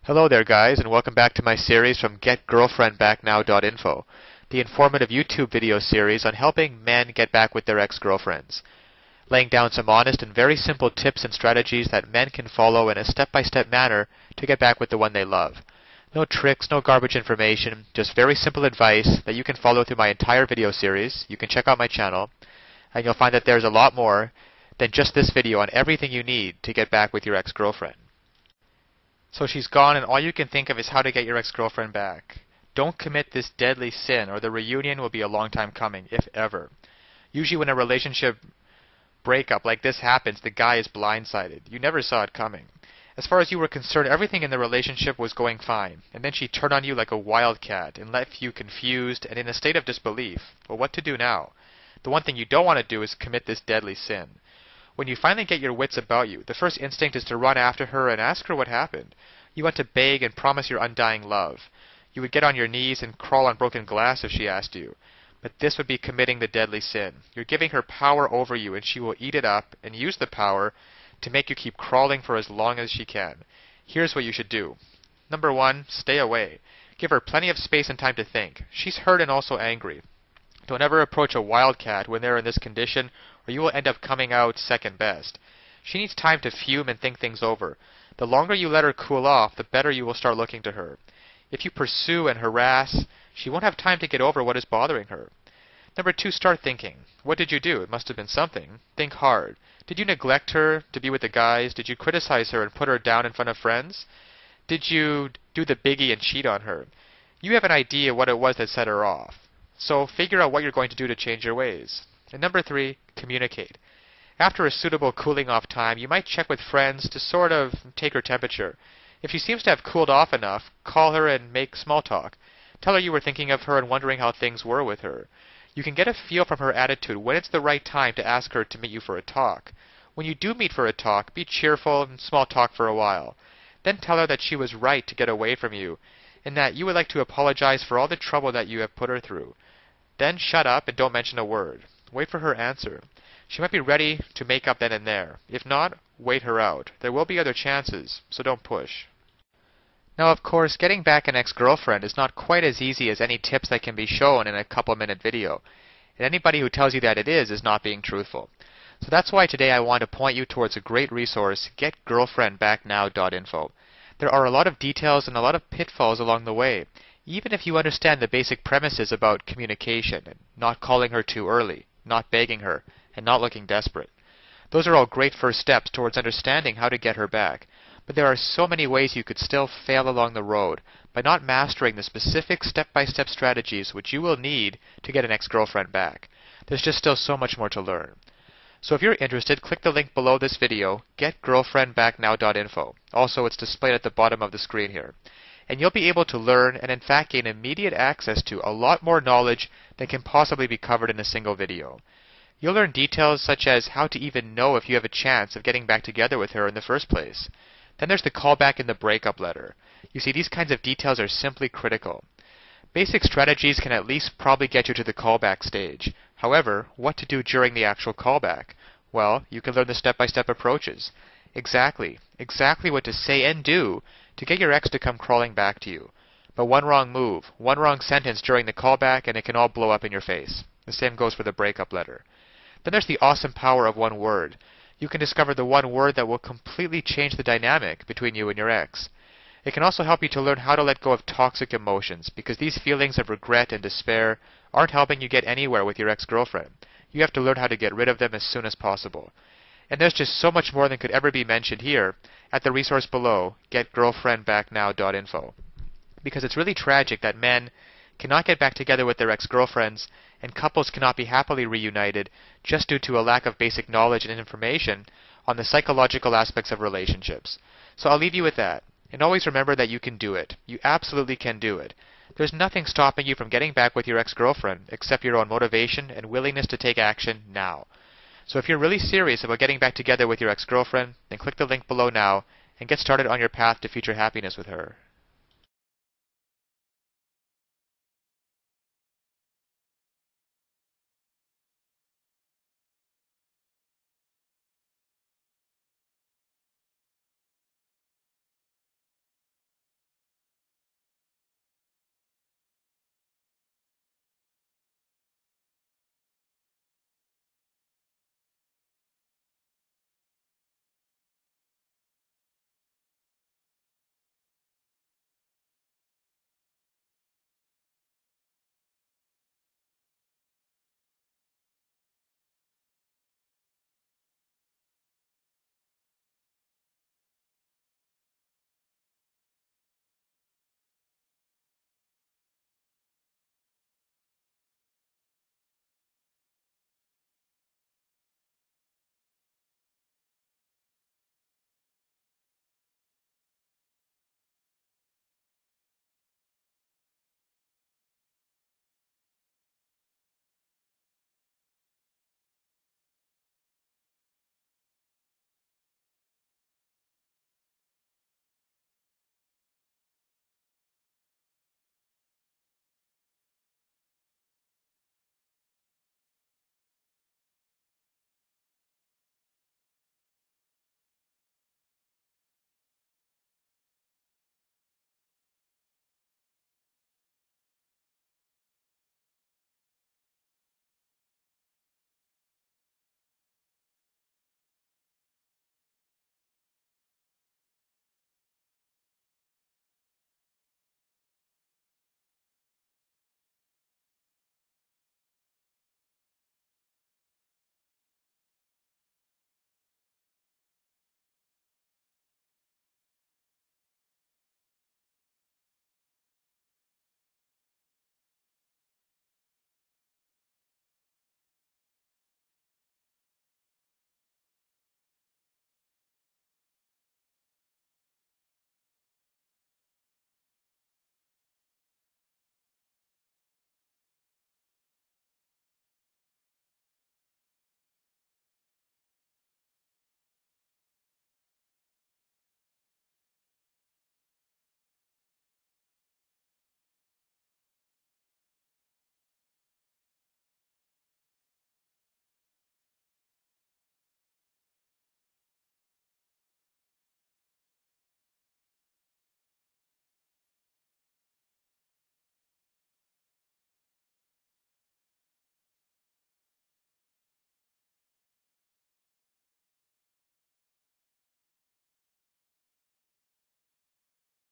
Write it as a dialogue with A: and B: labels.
A: Hello there guys, and welcome back to my series from GetGirlfriendBackNow.info, the informative YouTube video series on helping men get back with their ex-girlfriends, laying down some honest and very simple tips and strategies that men can follow in a step-by-step manner to get back with the one they love. No tricks, no garbage information, just very simple advice that you can follow through my entire video series. You can check out my channel, and you'll find that there's a lot more than just this video on everything you need to get back with your ex-girlfriend. So she's gone, and all you can think of is how to get your ex-girlfriend back. Don't commit this deadly sin, or the reunion will be a long time coming, if ever. Usually when a relationship breakup like this happens, the guy is blindsided. You never saw it coming. As far as you were concerned, everything in the relationship was going fine, and then she turned on you like a wildcat and left you confused and in a state of disbelief. Well, what to do now? The one thing you don't want to do is commit this deadly sin. When you finally get your wits about you, the first instinct is to run after her and ask her what happened. You want to beg and promise your undying love. You would get on your knees and crawl on broken glass if she asked you. But this would be committing the deadly sin. You're giving her power over you, and she will eat it up and use the power to make you keep crawling for as long as she can. Here's what you should do. Number 1, stay away. Give her plenty of space and time to think. She's hurt and also angry. Don't ever approach a wildcat when they're in this condition, or you will end up coming out second best. She needs time to fume and think things over. The longer you let her cool off, the better you will start looking to her. If you pursue and harass, she won't have time to get over what is bothering her. Number 2, start thinking. What did you do? It must have been something. Think hard. Did you neglect her to be with the guys? Did you criticize her and put her down in front of friends? Did you do the biggie and cheat on her? You have an idea what it was that set her off. So figure out what you're going to do to change your ways. And number 3, communicate. After a suitable cooling off time, you might check with friends to sort of take her temperature. If she seems to have cooled off enough, call her and make small talk. Tell her you were thinking of her and wondering how things were with her. You can get a feel from her attitude when it's the right time to ask her to meet you for a talk. When you do meet for a talk, be cheerful and small talk for a while. Then tell her that she was right to get away from you, and that you would like to apologize for all the trouble that you have put her through. Then shut up and don't mention a word. Wait for her answer. She might be ready to make up then and there. If not, wait her out. There will be other chances, so don't push. Now, of course, getting back an ex-girlfriend is not quite as easy as any tips that can be shown in a couple-minute video. And anybody who tells you that it is not being truthful. So that's why today I want to point you towards a great resource, GetGirlfriendBackNow.info. There are a lot of details and a lot of pitfalls along the way, even if you understand the basic premises about communication and not calling her too early, not begging her, and not looking desperate. Those are all great first steps towards understanding how to get her back. But there are so many ways you could still fail along the road by not mastering the specific step-by-step strategies which you will need to get an ex-girlfriend back. There's just still so much more to learn. So if you're interested, click the link below this video, GetGirlfriendBackNow.info. Also, it's displayed at the bottom of the screen here. And you'll be able to learn and in fact gain immediate access to a lot more knowledge than can possibly be covered in a single video. You'll learn details such as how to even know if you have a chance of getting back together with her in the first place. Then there's the callback and the breakup letter. You see, these kinds of details are simply critical. Basic strategies can at least probably get you to the callback stage. However, what to do during the actual callback? Well, you can learn the step-by-step approaches. Exactly what to say and do to get your ex to come crawling back to you. But one wrong move, one wrong sentence during the callback, and it can all blow up in your face. The same goes for the breakup letter. Then there's the awesome power of one word. You can discover the one word that will completely change the dynamic between you and your ex. It can also help you to learn how to let go of toxic emotions, because these feelings of regret and despair aren't helping you get anywhere with your ex-girlfriend. You have to learn how to get rid of them as soon as possible. And there's just so much more than could ever be mentioned here at the resource below, GetGirlfriendBackNow.info. Because it's really tragic that men cannot get back together with their ex-girlfriends, and couples cannot be happily reunited just due to a lack of basic knowledge and information on the psychological aspects of relationships. So I'll leave you with that. And always remember that you can do it. You absolutely can do it. There's nothing stopping you from getting back with your ex-girlfriend except your own motivation and willingness to take action now. So if you're really serious about getting back together with your ex-girlfriend, then click the link below now and get started on your path to future happiness with her.